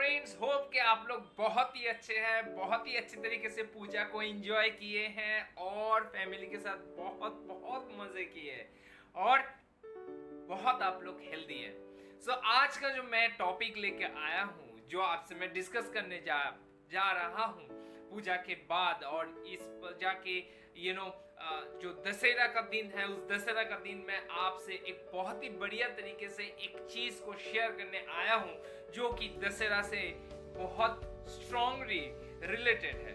Friends, hope कि आप लोग बहुत ही अच्छे हैं, बहुत ही अच्छे तरीके से पूजा को एंजॉय किए हैं और फैमिली के साथ बहुत बहुत मजे किए और बहुत आप लोग हेल्दी हैं। आज का जो मैं टॉपिक लेके आया हूँ, जो आपसे मैं डिस्कस करने जा रहा हूँ पूजा के बाद, और इस पूजा के जो दशहरा का दिन है, उस दशहरा का दिन मैं आपसे एक बहुत ही बढ़िया तरीके से एक चीज को शेयर करने आया हूँ, जो कि दशहरा से बहुत स्ट्रॉन्गली रिलेटेड है।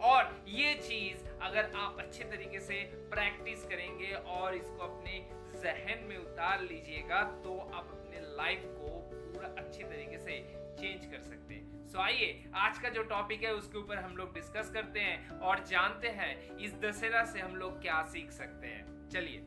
और ये चीज अगर आप अच्छे तरीके से प्रैक्टिस करेंगे और इसको अपने जहन में उतार लीजिएगा, तो आप अपने लाइफ को पूरा अच्छे तरीके से चेंज कर सकते हैं। आइए आज का जो टॉपिक है उसके ऊपर हम लोग डिस्कस करते हैं और जानते हैं इस दशहरा से हम लोग क्या सीख सकते हैं। चलिए।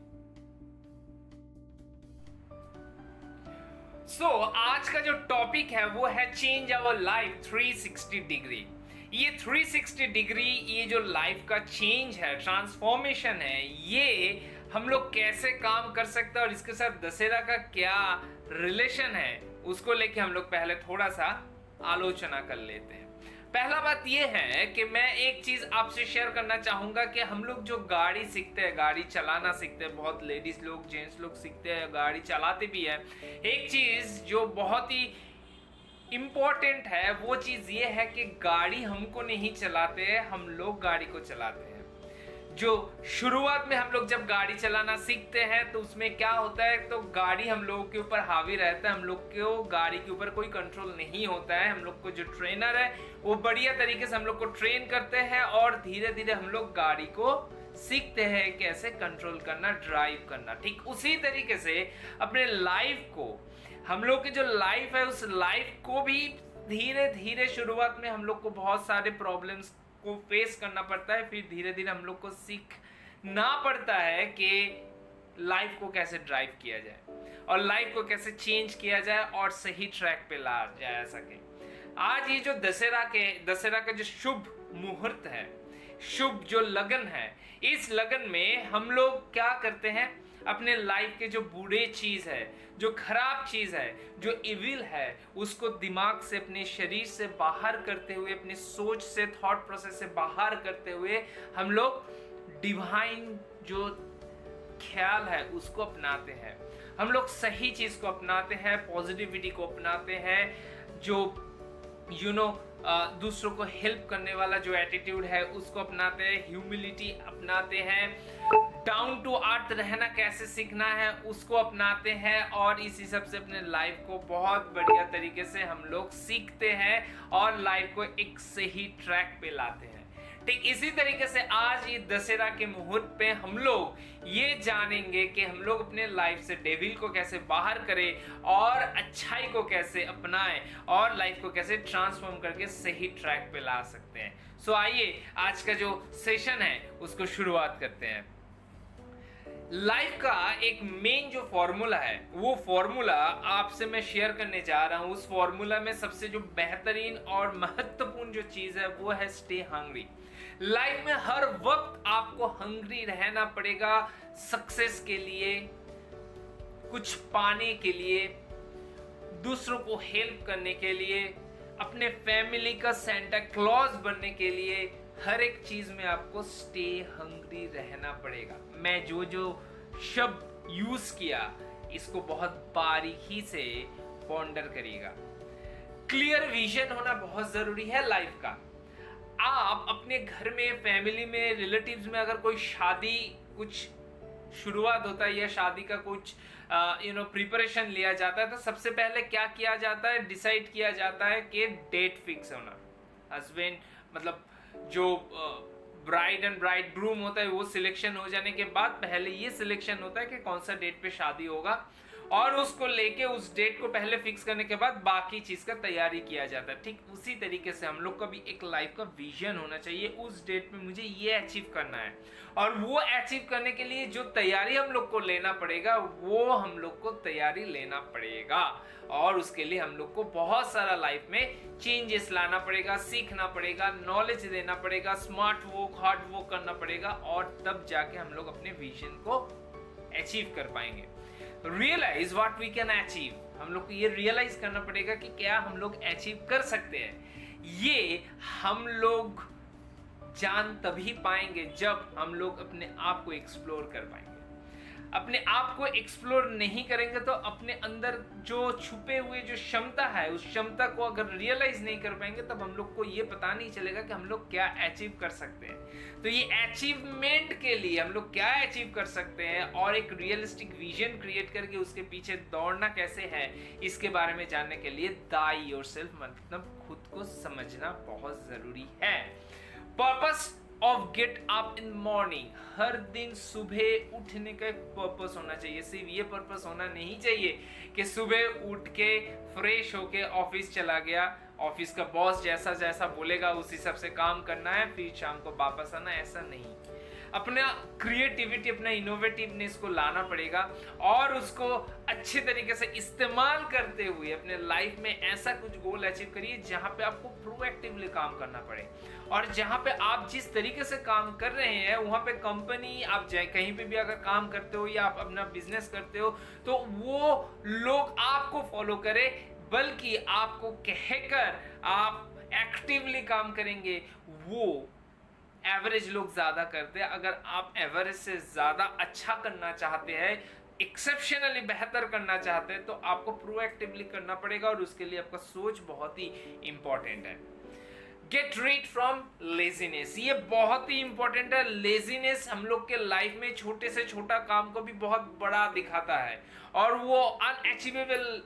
आज का जो टॉपिक है वो है चेंज आवर लाइफ 360 डिग्री। ये 360 डिग्री, ये जो लाइफ का चेंज है, ट्रांसफॉर्मेशन है, ये हम लोग कैसे काम कर सकते हैं और इसके साथ दशहरा का क्या रिलेशन है, उसको लेके हम लोग पहले थोड़ा सा आलोचना कर लेते हैं। पहला बात ये है कि मैं एक चीज आपसे शेयर करना चाहूंगा कि हम लोग जो गाड़ी सीखते हैं, गाड़ी चलाना सीखते हैं, बहुत लेडीज लोग, जेंट्स लोग सीखते हैं, गाड़ी चलाते भी है। एक चीज जो बहुत ही इम्पोर्टेंट है वो चीज ये है कि गाड़ी हमको नहीं चलाते हैं, हम लोग गाड़ी को चलाते हैं। जो शुरुआत में हम लोग जब गाड़ी चलाना सीखते हैं तो उसमें क्या होता है, तो गाड़ी हम लोगों के ऊपर हावी रहता है, हम लोग को गाड़ी के ऊपर कोई कंट्रोल नहीं होता है। हम लोग को जो ट्रेनर है वो बढ़िया तरीके से हम लोग को ट्रेन करते हैं और धीरे धीरे हम लोग गाड़ी को सीखते हैं कैसे कंट्रोल करना, ड्राइव करना। ठीक उसी तरीके से अपने लाइफ को, हम लोग की जो लाइफ है उस लाइफ को भी धीरे धीरे शुरुआत में हम लोग को बहुत सारे प्रॉब्लम्स को फेस करना पड़ता है, फिर धीरे धीरे हम लोग को सीखना पड़ता है कि लाइफ को कैसे ड्राइव किया जाए और लाइफ को कैसे चेंज किया जाए और सही ट्रैक पे ला जा सके। आज ये जो दशहरा का जो शुभ मुहूर्त है, शुभ जो लगन है, इस लगन में हम लोग क्या करते हैं, अपने लाइफ के जो बुरे चीज है, जो खराब चीज है, जो इविल है, उसको दिमाग से, अपने शरीर से बाहर करते हुए, अपनी सोच से, थॉट प्रोसेस से बाहर करते हुए हम लोग डिवाइन जो ख्याल है उसको अपनाते हैं। हम लोग सही चीज को अपनाते हैं, पॉजिटिविटी को अपनाते हैं, जो दूसरों को हेल्प करने वाला जो एटीट्यूड है उसको अपनाते हैं, ह्यूमिलिटी अपनाते हैं, डाउन टू अर्थ रहना कैसे सीखना है उसको अपनाते हैं, और इसी सब से अपने लाइफ को बहुत बढ़िया तरीके से हम लोग सीखते हैं और लाइफ को एक सही ट्रैक पे लाते हैं। ठीक इसी तरीके से आज ये दशहरा के मुहूर्त पे हम लोग ये जानेंगे कि हम लोग अपने लाइफ से डेविल को कैसे बाहर करें और अच्छाई को कैसे अपनाएं और लाइफ को कैसे ट्रांसफॉर्म करके सही ट्रैक पे ला सकते हैं। आइए आज का जो सेशन है उसको शुरुआत करते हैं। लाइफ का एक मेन जो फॉर्मूला है, वो फॉर्मूला आपसे मैं शेयर करने जा रहा हूं। उस फॉर्मूला में सबसे जो बेहतरीन और महत्वपूर्ण जो चीज है वो है स्टे हंग्री। लाइफ में हर वक्त आपको हंग्री रहना पड़ेगा, सक्सेस के लिए, कुछ पाने के लिए, दूसरों को हेल्प करने के लिए, अपने फैमिली का सेंटा क्लॉज बनने के लिए। हर एक चीज में आपको स्टे हंग्री रहना पड़ेगा। मैं जो शब्द यूज किया इसको बहुत बारीकी से पॉन्डर करिएगा। क्लियर विजन होना बहुत जरूरी है लाइफ का। आप अपने घर में, फैमिली में, रिलेटिव्स में अगर कोई शादी कुछ शुरुआत होता है या शादी का कुछ प्रिपरेशन लिया जाता है, तो सबसे पहले क्या किया जाता है, डिसाइड किया जाता है कि डेट फिक्स होना। हस्बैंड मतलब जो ब्राइड एंड ब्राइड ग्रूम होता है वो सिलेक्शन हो जाने के बाद पहले ये सिलेक्शन होता है कि कौन सा डेट पे शादी होगा, और उसको लेके उस डेट को पहले फिक्स करने के बाद बाकी चीज का तैयारी किया जाता है। ठीक उसी तरीके से हम लोग का भी एक लाइफ का विजन होना चाहिए। उस डेट में मुझे ये अचीव करना है, और वो अचीव करने के लिए जो तैयारी हम लोग को लेना पड़ेगा वो हम लोग को तैयारी लेना पड़ेगा, और उसके लिए हम लोग को बहुत सारा लाइफ में चेंजेस लाना पड़ेगा, सीखना पड़ेगा, नॉलेज देना पड़ेगा, स्मार्ट वर्क, हार्ड वर्क करना पड़ेगा, और तब जाके हम लोग अपने विजन को अचीव कर पाएंगे। Realise what we can achieve. हम लोग को ये रियलाइज करना पड़ेगा कि क्या हम लोग अचीव कर सकते हैं। ये हम लोग जान तभी पाएंगे जब हम लोग अपने आप को एक्सप्लोर कर पाएंगे। अपने आप को एक्सप्लोर नहीं करेंगे तो अपने अंदर जो छुपे हुए जो क्षमता है उस क्षमता को अगर रियलाइज नहीं कर पाएंगे तब हम लोग को ये पता नहीं चलेगा कि हम लोग क्या अचीव कर सकते हैं। तो ये अचीवमेंट के लिए हम लोग क्या अचीव कर सकते हैं और एक रियलिस्टिक विजन क्रिएट करके उसके पीछे दौड़ना कैसे है, इसके बारे में जानने के लिए दाई योरसेल्फ मतलब खुद को समझना बहुत जरूरी है। Purpose of get up in morning, हर दिन सुबह उठने का एक पर्पस होना चाहिए। सिर्फ ये पर्पस होना नहीं चाहिए कि सुबह उठ के फ्रेश होके ऑफिस चला गया, ऑफिस का बॉस जैसा जैसा बोलेगा उस हिसाब से काम करना है, फिर शाम को वापस आना, ऐसा नहीं। अपना क्रिएटिविटी, अपना इनोवेटिवनेस को लाना पड़ेगा और उसको अच्छे तरीके से इस्तेमाल करते हुए अपने लाइफ में ऐसा कुछ गोल अचीव करिए जहां पे आपको प्रोएक्टिवली काम करना पड़े। और जहां पे आप जिस तरीके से काम कर रहे हैं वहां पे कंपनी, आप जाए कहीं पे भी अगर काम करते हो या आप अपना बिजनेस करते हो तो वो लोग आपको फॉलो करे, बल्कि आपको कहकर आप एक्टिवली काम करेंगे। वो एवरेज लोग ज्यादा करते हैं। अगर आप एवरेज से ज्यादा अच्छा करना चाहते हैं, एक्सेप्शनली बेहतर करना चाहते हैं, तो आपको प्रोएक्टिवली करना पड़ेगा और उसके लिए आपका सोच बहुत ही इंपॉर्टेंट है। गेट रीड फ्रॉम लेजीनेस, ये बहुत ही इंपॉर्टेंट है। लेजीनेस हम लोग के लाइफ में छोटे से छोटा काम को भी बहुत बड़ा दिखाता है और वो अनअचीवेबल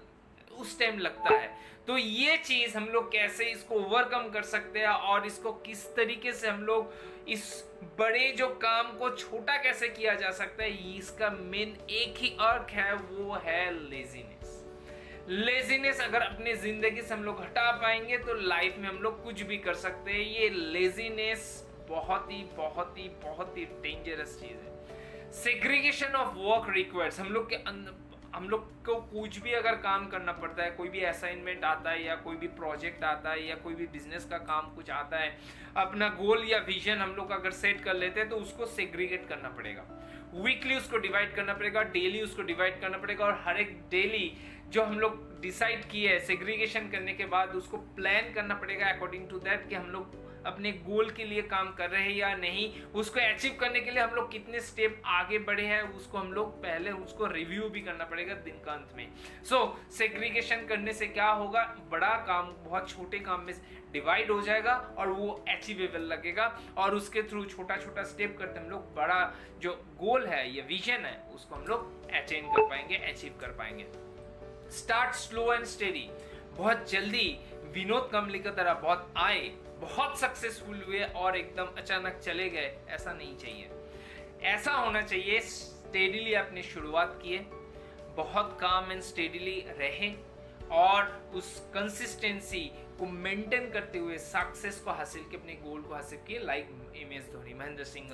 उस टाइम लगता है। तो ये चीज हम लोग कैसे इसको ओवरकम कर सकते हैं और इसको किस तरीके से हम लोग इस बड़े जो काम को छोटा कैसे किया जा सकता है, इसका मेन एक ही अर्थ है, वो है लेजीनेस। लेजीनेस अगर अपनी जिंदगी से हम लोग हटा पाएंगे तो लाइफ में हम लोग कुछ भी कर सकते हैं। ये लेजीनेस बहुत ही बहुत ही बहुत ही डेंजरस चीज है। सेग्रीगेशन ऑफ वर्क रिक्वायर्स, हम लोग को कुछ भी अगर काम करना पड़ता है, कोई भी असाइनमेंट आता है या कोई भी प्रोजेक्ट आता है या कोई भी बिजनेस का काम कुछ आता है, अपना गोल या विजन हम लोग अगर सेट कर लेते हैं तो उसको सेग्रीगेट करना पड़ेगा। वीकली उसको डिवाइड करना पड़ेगा, डेली उसको डिवाइड करना पड़ेगा और हर एक डेली जो हम लोग डिसाइड किए है सेग्रीगेशन करने के बाद उसको प्लान करना पड़ेगा अकॉर्डिंग टू दैट कि हम लोग अपने गोल के लिए काम कर रहे हैं या नहीं, उसको अचीव करने के लिए हम लोग कितने स्टेप आगे बढ़े हैं, उसको हम लोग पहले उसको रिव्यू भी करना पड़ेगा दिन का अंत में। सो सेग्रीगेशन करने से क्या होगा, बड़ा काम बहुत छोटे काम में डिवाइड हो जाएगा और वो अचीवेबल लगेगा और उसके थ्रू छोटा छोटा स्टेप करते हम लोग बड़ा जो गोल है या विजन है उसको हम लोग अटेन कर पाएंगे, अचीव कर पाएंगे। स्टार्ट स्लो एंड स्टेडी, बहुत जल्दी विनोद कांबली की तरह बहुत आए, बहुत सक्सेसफुल हुए और एकदम अचानक चले गए, ऐसा नहीं चाहिए। ऐसा होना चाहिए स्टेडीली आपने शुरुआत किए, बहुत काम एंड स्टेडीली रहे और उस कंसिस्टेंसी को मेंटेन करते हुए सक्सेस को हासिल किए, अपने गोल को हासिल किए। लाइक MS धोनी, महेंद्र सिंह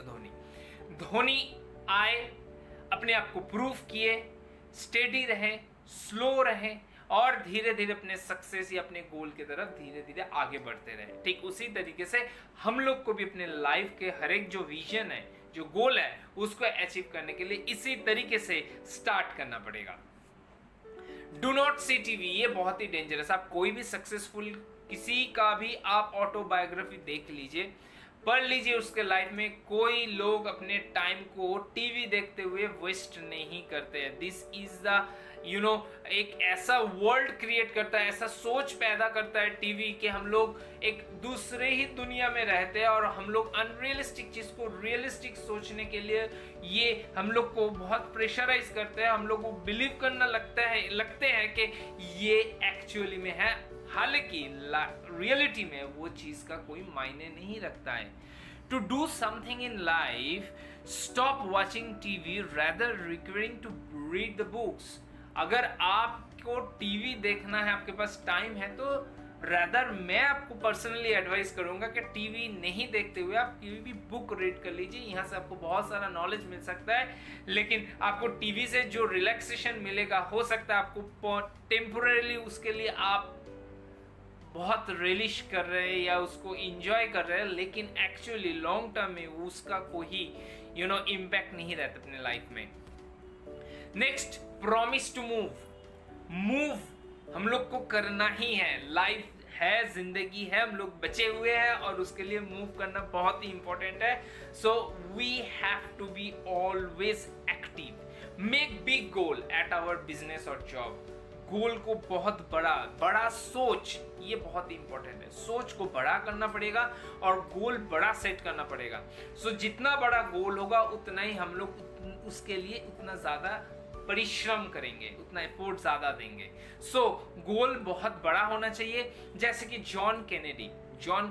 धोनी आए, अपने आप को प्रूव किए, स्टेडी रहे, स्लो रहे और धीरे धीरे अपने सक्सेस या अपने गोल की तरफ धीरे धीरे आगे बढ़ते रहे। ठीक उसी तरीके से हम लोग को भी अपने लाइफ के हर एक जो विजन है, जो गोल है, उसको अचीव करने के लिए इसी तरीके से स्टार्ट करना पड़ेगा। डू नॉट सी टीवी, ये बहुत ही डेंजरस। आप कोई भी सक्सेसफुल किसी का भी आप ऑटोबायोग्राफी देख लीजिए, पढ़ लीजिए, उसके लाइफ में कोई लोग अपने टाइम को टीवी देखते हुए वेस्ट नहीं करते हैं। दिस इज द एक ऐसा वर्ल्ड क्रिएट करता है, ऐसा सोच पैदा करता है टीवी कि हम लोग एक दूसरे ही दुनिया में रहते हैं और हम लोग अनरियलिस्टिक चीज को रियलिस्टिक सोचने के लिए ये हम लोग को बहुत प्रेशराइज करते हैं। हम लोग को बिलीव करना लगते हैं कि ये एक्चुअली में है, हालांकि रियलिटी में वो चीज का कोई मायने नहीं रखता है। To do something in life, stop watching TV rather requiring to read the books. अगर आपको टीवी देखना है, आपके पास टाइम है, तो रेदर मैं आपको पर्सनली एडवाइस करूंगा कि टीवी नहीं देखते हुए आप कोई भी बुक रीड कर लीजिए। यहाँ से आपको बहुत सारा नॉलेज मिल सकता है, लेकिन आपको टीवी से जो रिलैक्सेशन मिलेगा, हो सकता है आपको टेम्पोररीली उसके लिए आप बहुत रिलिश कर रहे हैं या उसको इंजॉय कर रहे हैं, लेकिन एक्चुअली लॉन्ग टर्म में उसका कोई इम्पैक्ट नहीं रहता अपने लाइफ में। नेक्स्ट, प्रॉमिस टू मूव हम लोग को करना ही है। लाइफ है, जिंदगी है, हम लोग बचे हुए हैं और उसके लिए मूव करना बहुत ही इंपॉर्टेंट है। So we have to be always active, make big goal at our business और जॉब। गोल को बहुत बड़ा सोच, ये बहुत ही इंपॉर्टेंट है। सोच को बड़ा करना पड़ेगा और गोल बड़ा सेट करना पड़ेगा। सो जितना बड़ा गोल होगा उतना ही हम लोग उसके लिए उतना ज्यादा परिश्रम करेंगे, उतना एफर्ट ज्यादा देंगे। सो गोल बहुत बड़ा होना चाहिए। जैसे कि जॉन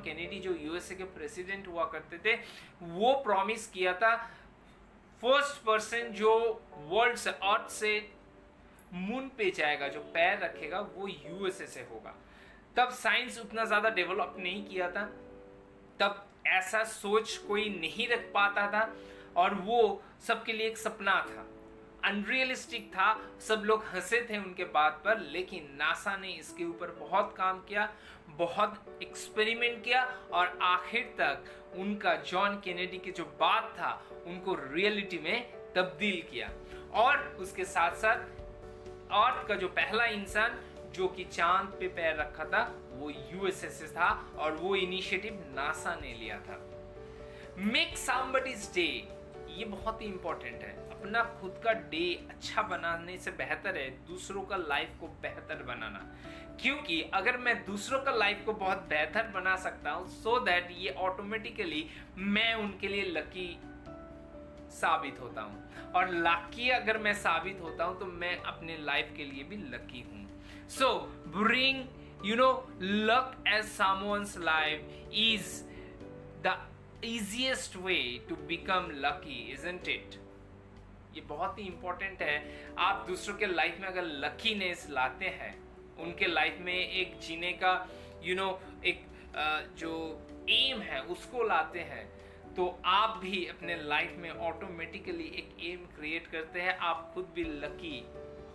कैनेडी जो यूएसए के प्रेसिडेंट हुआ करते थे, वो प्रॉमिस किया था फर्स्ट पर्सन जो वर्ल्ड से, अर्थ से मून पे जाएगा, जो पैर रखेगा, वो यूएसए से होगा। तब साइंस उतना ज्यादा डेवलप नहीं किया था, तब ऐसा सोच कोई नहीं रख पाता था और वो सबके लिए एक सपना था, अनरियलिस्टिक था। सब लोग हंसे थे उनके बात पर, लेकिन नासा ने इसके ऊपर बहुत काम किया, बहुत एक्सपेरिमेंट किया और आखिर तक उनका जॉन कैनेडी की जो बात था उनको रियलिटी में तब्दील किया। और उसके साथ साथ अर्थ का जो पहला इंसान जो कि चांद पे पैर रखा था वो यूएसए से था और वो इनिशिएटिव नासा ने लिया था। मेक समबडीज डे, ये बहुत ही इंपॉर्टेंट है। अपना खुद का डे अच्छा बनाने से बेहतर है दूसरों का लाइफ को बेहतर बनाना, क्योंकि अगर मैं दूसरों का लाइफ को बहुत बेहतर बना सकता हूं, सो दैट ये ऑटोमेटिकली मैं उनके लिए लकी साबित होता हूं, और लकी अगर मैं साबित होता हूं तो मैं अपने लाइफ के लिए भी लकी हूं। सो bring luck as someone's life is the easiest way to become lucky, isn't it? ये बहुत ही इंपॉर्टेंट है। आप दूसरों के लाइफ में अगर लकीनेस लाते हैं, उनके लाइफ में एक जीने का एक जो एम है उसको लाते हैं, तो आप भी अपने लाइफ में ऑटोमेटिकली एक एम क्रिएट करते हैं, आप खुद भी लकी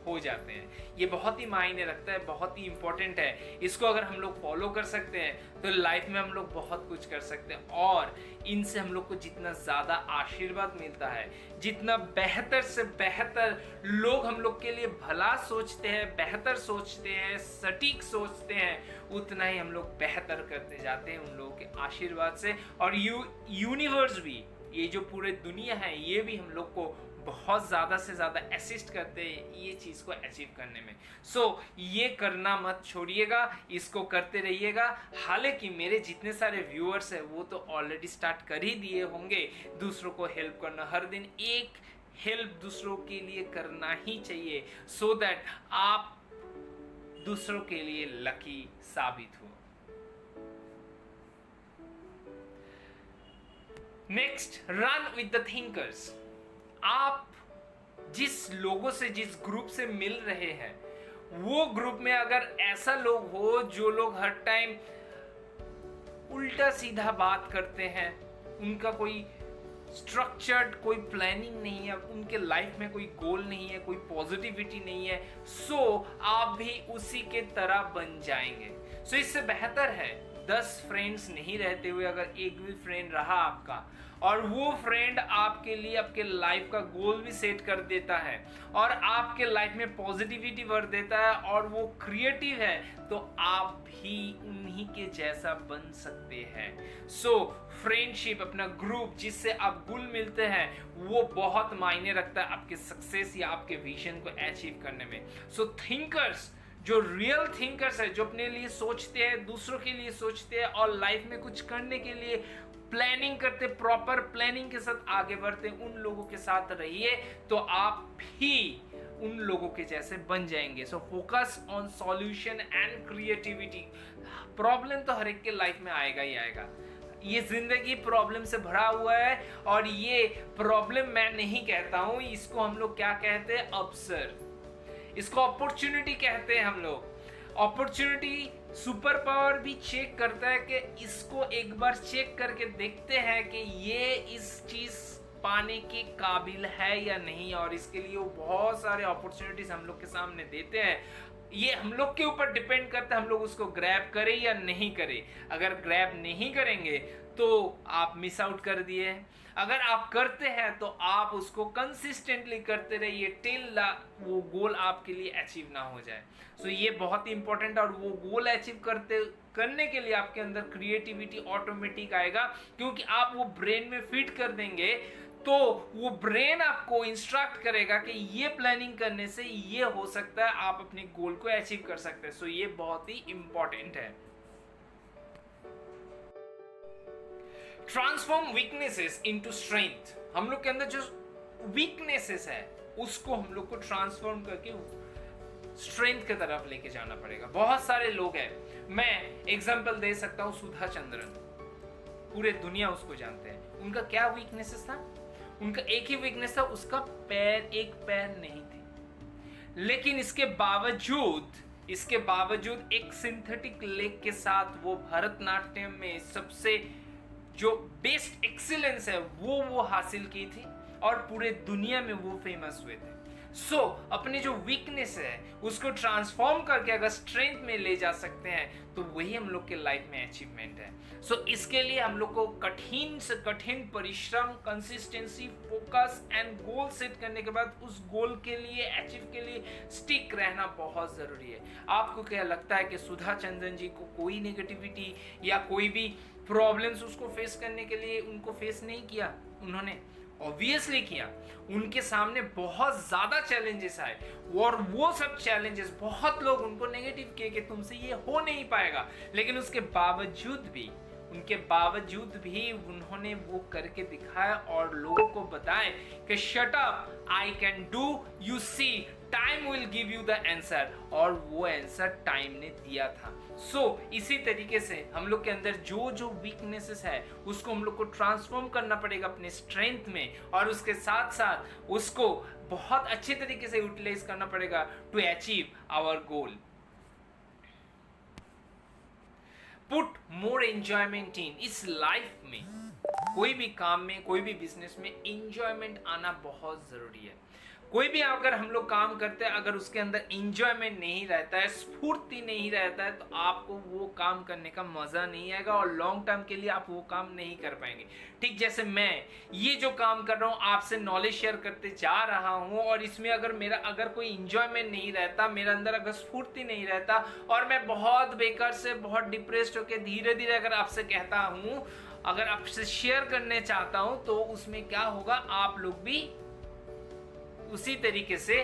हो जाते हैं। ये बहुत ही मायने रखता है, बहुत ही इंपॉर्टेंट है। इसको अगर हम लोग फॉलो कर सकते हैं तो लाइफ में हम लोग बहुत कुछ कर सकते हैं, और इनसे हम लोग को जितना ज़्यादा आशीर्वाद मिलता है, जितना बेहतर से बेहतर लोग हम लोग के लिए भला सोचते हैं, बेहतर सोचते हैं, सटीक सोचते हैं, उतना ही हम लोग बेहतर करते जाते हैं उन लोगों के आशीर्वाद से। और यूनिवर्स भी, ये जो पूरे दुनिया है, ये भी हम लोग को बहुत ज़्यादा से ज़्यादा असिस्ट करते हैं ये चीज़ को अचीव करने में। सो ये करना मत छोड़िएगा, इसको करते रहिएगा। हालांकि मेरे जितने सारे व्यूअर्स हैं वो तो ऑलरेडी स्टार्ट कर ही दिए होंगे दूसरों को हेल्प करना। हर दिन एक हेल्प दूसरों के लिए करना ही चाहिए, सो दैट आप दूसरों के लिए लकी साबित हो। Next, run with the thinkers. आप जिस लोगों से, जिस ग्रुप से मिल रहे हैं, वो ग्रुप में अगर ऐसा लोग हो जो लोग हर टाइम उल्टा सीधा बात करते हैं, उनका कोई स्ट्रक्चर्ड कोई प्लानिंग नहीं है, उनके लाइफ में कोई गोल नहीं है, कोई पॉजिटिविटी नहीं है, सो आप भी उसी के तरह बन जाएंगे। सो इससे बेहतर है 10 फ्रेंड्स नहीं रहते हुए अगर एक भी फ्रेंड रहा आपका, और वो फ्रेंड आपके लिए आपके लाइफ का गोल भी सेट कर देता है और आपके लाइफ में पॉजिटिविटी भर देता है और वो क्रिएटिव है, तो आप भी उन्हीं के जैसा बन सकते हैं। सो फ्रेंडशिप, अपना ग्रुप जिससे आप गुल मिलते हैं, वो बहुत मायने रखता है आपके सक्सेस या आपके विजन को अचीव करने में। सो थिंकर्स, जो रियल थिंकर्स है, जो अपने लिए सोचते हैं, दूसरों के लिए सोचते हैं और लाइफ में कुछ करने के लिए प्लानिंग करते, प्रॉपर प्लानिंग के साथ आगे बढ़ते, उन लोगों के साथ रहिए तो आप भी उन लोगों के जैसे बन जाएंगे। So focus on solution and creativity. Problem तो हर एक के लाइफ में आएगा ही आएगा, ये जिंदगी प्रॉब्लम से भरा हुआ है, और ये प्रॉब्लम मैं नहीं कहता हूं, इसको हम लोग क्या कहते हैं, अवसर, इसको अपॉर्चुनिटी कहते हैं हम लोग। अपॉर्चुनिटी सुपर पावर भी चेक करता है कि इसको एक बार चेक करके देखते हैं कि ये इस चीज पाने के काबिल है या नहीं, और इसके लिए वो बहुत सारे अपॉर्चुनिटीज हम लोग के सामने देते हैं। ये हम लोग के ऊपर डिपेंड करता है, हम लोग उसको ग्रैब करें या नहीं करें। अगर ग्रैब नहीं करेंगे तो आप मिस आउट कर दिए हैं। अगर आप करते हैं तो आप उसको कंसिस्टेंटली करते रहिए टिल वो गोल आपके लिए अचीव ना हो जाए। सो ये बहुत ही इंपॉर्टेंट। और वो गोल अचीव करने के लिए आपके अंदर क्रिएटिविटी ऑटोमेटिक आएगा, क्योंकि आप वो ब्रेन में फिट कर देंगे तो वो ब्रेन आपको इंस्ट्रक्ट करेगा कि ये प्लानिंग करने से ये हो सकता है, आप अपने गोल को अचीव कर सकते हैं। सो ये बहुत ही इंपॉर्टेंट है। Transform weaknesses into strength. हम लोग के अंदर जो वीकनेसेस है उसको हम लोग को ट्रांसफॉर्म करके स्ट्रेंथ की तरफ लेके जाना पड़ेगा। बहुत सारे लोग हैं, मैं एग्जांपल दे सकता हूं, सुधा चंद्रन, पूरे दुनिया उसको जानते हैं। उनका क्या वीकनेसेस था? उनका एक ही वीकनेस था, उसका एक पैर नहीं थे। लेकिन इसके बावजूद एक सिंथेटिक लेग के साथ वो भरतनाट्यम में सबसे जो बेस्ट एक्सीलेंस है वो हासिल की थी और पूरे दुनिया में वो फेमस हुए थे। सो अपनी जो वीकनेस है उसको ट्रांसफॉर्म करके अगर स्ट्रेंथ में ले जा सकते हैं तो वही हम लोग के लाइफ में अचीवमेंट है। सो इसके लिए हम लोग को कठिन से कठिन परिश्रम, consistency, focus and goal set करने के बाद उस गोल के लिए, अचीव के लिए स्टिक रहना बहुत जरूरी है। आपको क्या लगता है कि सुधा चंद्रन जी को कोई नेगेटिविटी या कोई भी प्रॉब्लम्स उसको फेस करने के लिए उनको फेस नहीं किया? उन्होंने ऑब्वियसली किया। उनके सामने बहुत ज्यादा चैलेंजेस आए और वो सब चैलेंजेस बहुत लोग उनको नेगेटिव किए कि तुमसे ये हो नहीं पाएगा, लेकिन उनके बावजूद भी उन्होंने वो करके दिखाया और लोगों को बताया कि shut up, I can do, you see, time will give you the answer. और वो आंसर टाइम ने दिया था। सो इसी तरीके से हम लोग के अंदर जो वीकनेसेस है उसको हम लोग को ट्रांसफॉर्म करना पड़ेगा अपने स्ट्रेंथ में, और उसके साथ साथ उसको बहुत अच्छे तरीके से यूटिलाइज करना पड़ेगा to achieve our goal. Put more enjoyment in. इस लाइफ में कोई भी काम में, कोई भी बिजनेस में एंजॉयमेंट आना बहुत जरूरी है। कोई भी अगर हम लोग काम करते हैं, अगर उसके अंदर एंजॉयमेंट नहीं रहता है, स्फूर्ति नहीं रहता है, तो आपको वो काम करने का मजा नहीं आएगा और लॉन्ग टर्म के लिए आप वो काम नहीं कर पाएंगे। ठीक जैसे मैं ये जो काम कर रहा हूँ, आपसे नॉलेज शेयर करते जा रहा हूँ, और इसमें अगर कोई एंजॉयमेंट नहीं रहता, मेरे अंदर अगर स्फूर्ति नहीं रहता और मैं बहुत बेकार से, बहुत डिप्रेस्ड होकर धीरे धीरे अगर आपसे कहता हूँ, अगर आपसे शेयर करने चाहता हूँ, तो उसमें क्या होगा, आप लोग भी उसी तरीके से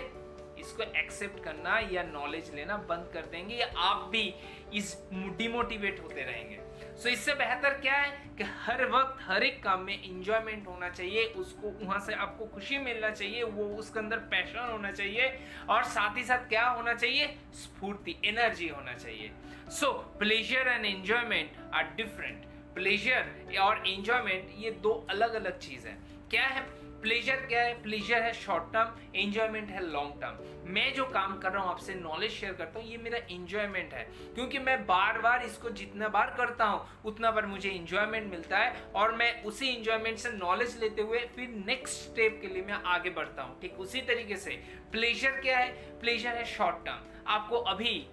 इसको एक्सेप्ट करना या नॉलेज लेना बंद कर देंगे, या आप भी इस डिमोटिवेट होते रहेंगे। सो इससे बेहतर क्या है कि हर वक्त हर एक काम में एंजॉयमेंट होना चाहिए, उसको वहां से आपको खुशी मिलना चाहिए, वो उसके अंदर पैशन होना चाहिए, और साथ ही साथ क्या होना चाहिए, स्फूर्ति, एनर्जी होना चाहिए। So pleasure and enjoyment are different. Pleasure और एंजॉयमेंट ये दो अलग अलग चीज है। क्या है प्लेजर? क्या है? प्लेजर है शॉर्ट टर्म, एंजॉयमेंट है लॉन्ग टर्म। मैं जो काम कर रहा हूँ, आपसे नॉलेज शेयर करता हूँ, ये मेरा एंजॉयमेंट है, क्योंकि मैं बार बार इसको जितना बार करता हूँ उतना बार मुझे एंजॉयमेंट मिलता है, और मैं उसी एंजॉयमेंट से नॉलेज लेते हुए फिर नेक्स्ट स्टेप के लिए मैं आगे बढ़ता हूँ। ठीक उसी तरीके से प्लेजर क्या है? प्लेजर है शॉर्ट टर्म। आपको अभी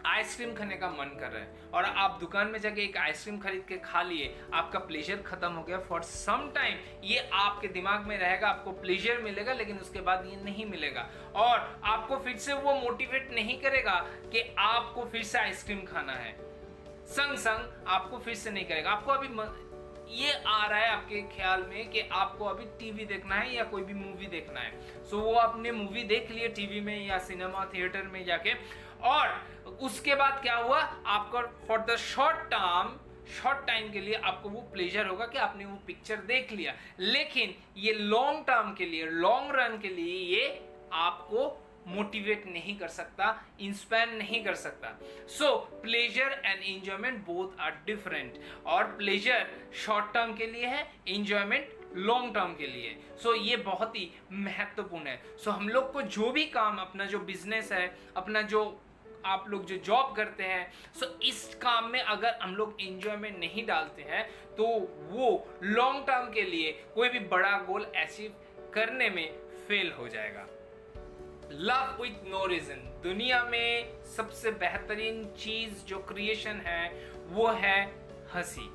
आइसक्रीम खाने का मन कर रहा है और आप दुकान में जाके एक आइसक्रीम खरीद के खा लिए, आपका प्लेजर खत्म हो गया। फॉर सम टाइम ये आपके दिमाग में रहेगा, आपको प्लेजर मिलेगा, लेकिन उसके बाद ये नहीं मिलेगा, और आपको फिर से वो मोटिवेट नहीं करेगा कि आपको फिर से आइसक्रीम खाना है। संग आपको फिर से नहीं करेगा। आपको अभी ये आ रहा है आपके ख्याल में कि आपको अभी टीवी देखना है या कोई भी मूवी देखना है, सो वो आपने मूवी देख लिए टीवी में या सिनेमा थिएटर में जाके, और उसके बाद क्या हुआ, आपका फॉर द शॉर्ट टाइम के लिए आपको वो प्लेजर होगा कि आपने वो पिक्चर देख लिया, लेकिन ये लॉन्ग टर्म के लिए, लॉन्ग रन के लिए ये आपको मोटिवेट नहीं कर सकता, इंस्पायर नहीं कर सकता। So pleasure and enjoyment both are different, और प्लेजर शॉर्ट टर्म के लिए है, एंजॉयमेंट लॉन्ग टर्म के लिए। सो ये बहुत ही महत्वपूर्ण है। सो हम लोग को जो भी काम, अपना जो बिजनेस है, अपना जो आप लोग जो जॉब करते हैं, सो इस काम में अगर हम लोग एंजॉयमेंट नहीं डालते हैं तो वो लॉन्ग टर्म के लिए कोई भी बड़ा गोल अचीव करने में फेल हो जाएगा। Love with no reason. दुनिया में सबसे बेहतरीन चीज जो क्रिएशन है वो है हंसी।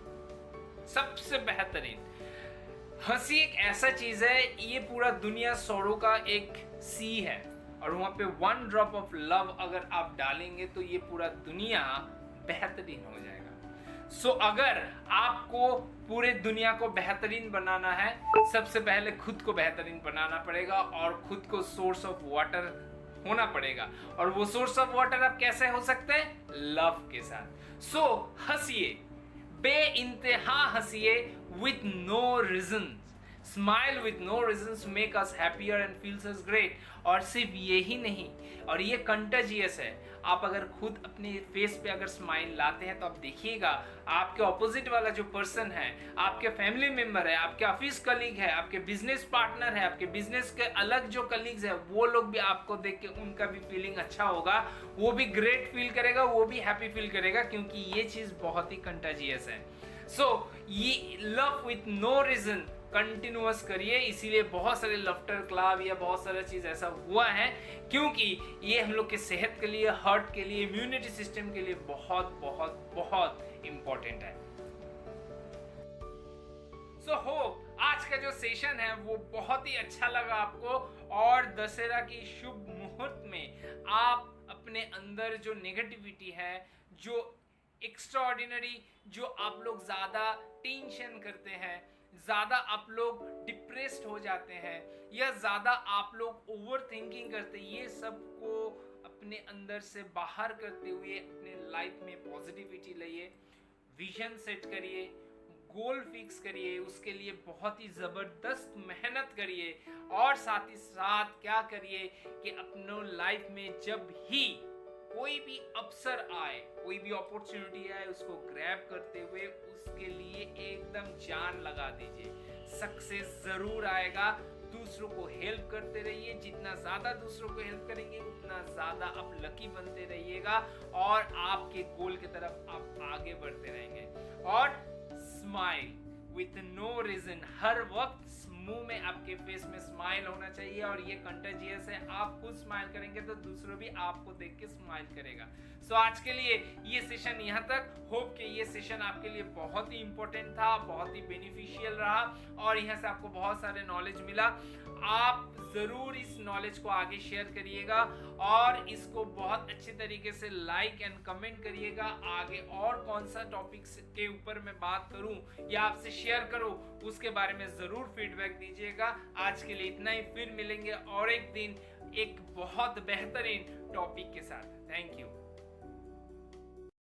सबसे बेहतरीन हंसी एक ऐसा चीज है, ये पूरा दुनिया सौरों का एक सी है, और वहां पे 1 ड्रॉप ऑफ लव अगर आप डालेंगे तो ये पूरा दुनिया बेहतरीन हो जाएगा। सो अगर आपको पूरे दुनिया को बेहतरीन बनाना है, सबसे पहले खुद को बेहतरीन बनाना पड़ेगा और खुद को सोर्स ऑफ वाटर होना पड़ेगा। और वो सोर्स ऑफ वाटर आप कैसे हो सकते हैं? लव के साथ। सो हंसिए, बेइंतहा हंसिए with no reasons, smile with no reasons make us happier and feels us great। और सिर्फ यही नहीं, और ये कंटेजियस है। आप अगर खुद अपने फेस पे अगर स्माइल लाते हैं तो आप देखिएगा आपके ऑपोजिट वाला जो पर्सन है, आपके फैमिली मेंबर है, आपके ऑफिस कलीग है, आपके बिजनेस पार्टनर है, आपके बिजनेस के अलग जो कलीग्स है, वो लोग भी आपको देख के उनका भी फीलिंग अच्छा होगा, वो भी ग्रेट फील करेगा, वो भी हैप्पी फील करेगा, क्योंकि ये चीज बहुत ही कंटेजियस है। सो ये love with no reason continuous करिए। इसीलिए बहुत सारे लफ्टर क्लब या बहुत सारा चीज ऐसा हुआ है, क्योंकि ये हम लोग के सेहत के लिए, हार्ट के लिए, इम्यूनिटी सिस्टम के लिए बहुत बहुत बहुत इंपॉर्टेंट है। सो होप आज का जो सेशन है वो बहुत ही अच्छा लगा आपको, और दशहरा की शुभ मुहूर्त में आप अपने अंदर जो नेगेटिविटी है, जो एक्स्ट्राऑर्डिनरी, जो आप लोग ज्यादा टेंशन करते हैं, ज्यादा आप लोग डिप्रेस्ड हो जाते हैं, या ज्यादा आप लोग ओवर थिंकिंग करते हैं, ये सब को अपने अंदर से बाहर करते हुए अपने लाइफ में पॉजिटिविटी लाइए, विजन सेट करिए, गोल फिक्स करिए, उसके लिए बहुत ही जबरदस्त मेहनत करिए, और साथ ही साथ क्या करिए कि अपने लाइफ में जब ही कोई भी अवसर आए, कोई भी अपॉर्चुनिटी आए, उसको ग्रैब करते हुए उसके लिए एकदम जान लगा दीजिए। सक्सेस जरूर आएगा। दूसरों को हेल्प करते रहिए, जितना ज्यादा दूसरों को हेल्प करेंगे उतना ज्यादा आप लकी बनते रहिएगा, और आपके गोल की तरफ आप आगे बढ़ते रहेंगे। और स्माइल विथ नो रीजन, हर वक्त मुंह में आपके फेस में स्माइल होना चाहिए, और ये कंटेजियस है। आप खुद स्माइल करेंगे तो दूसरों भी आपको देख के स्माइल करेगा। सो आज के लिए ये सेशन यहाँ तक। होप कि ये सेशन आपके लिए बहुत ही इंपॉर्टेंट था, बहुत ही बेनिफिशियल रहा, और यहाँ से आपको बहुत सारे नॉलेज मिला। आप जरूर इस नॉलेज को आगे शेयर करिएगा, और इसको बहुत अच्छे तरीके से लाइक एंड कमेंट करिएगा। आगे और कौन सा टॉपिक्स के ऊपर मैं बात करूं या आपसे शेयर करूं, उसके बारे में जरूर फीडबैक दीजिएगा। आज के लिए इतना ही, फिर मिलेंगे और एक दिन एक बहुत बेहतरीन टॉपिक के साथ। Thank you.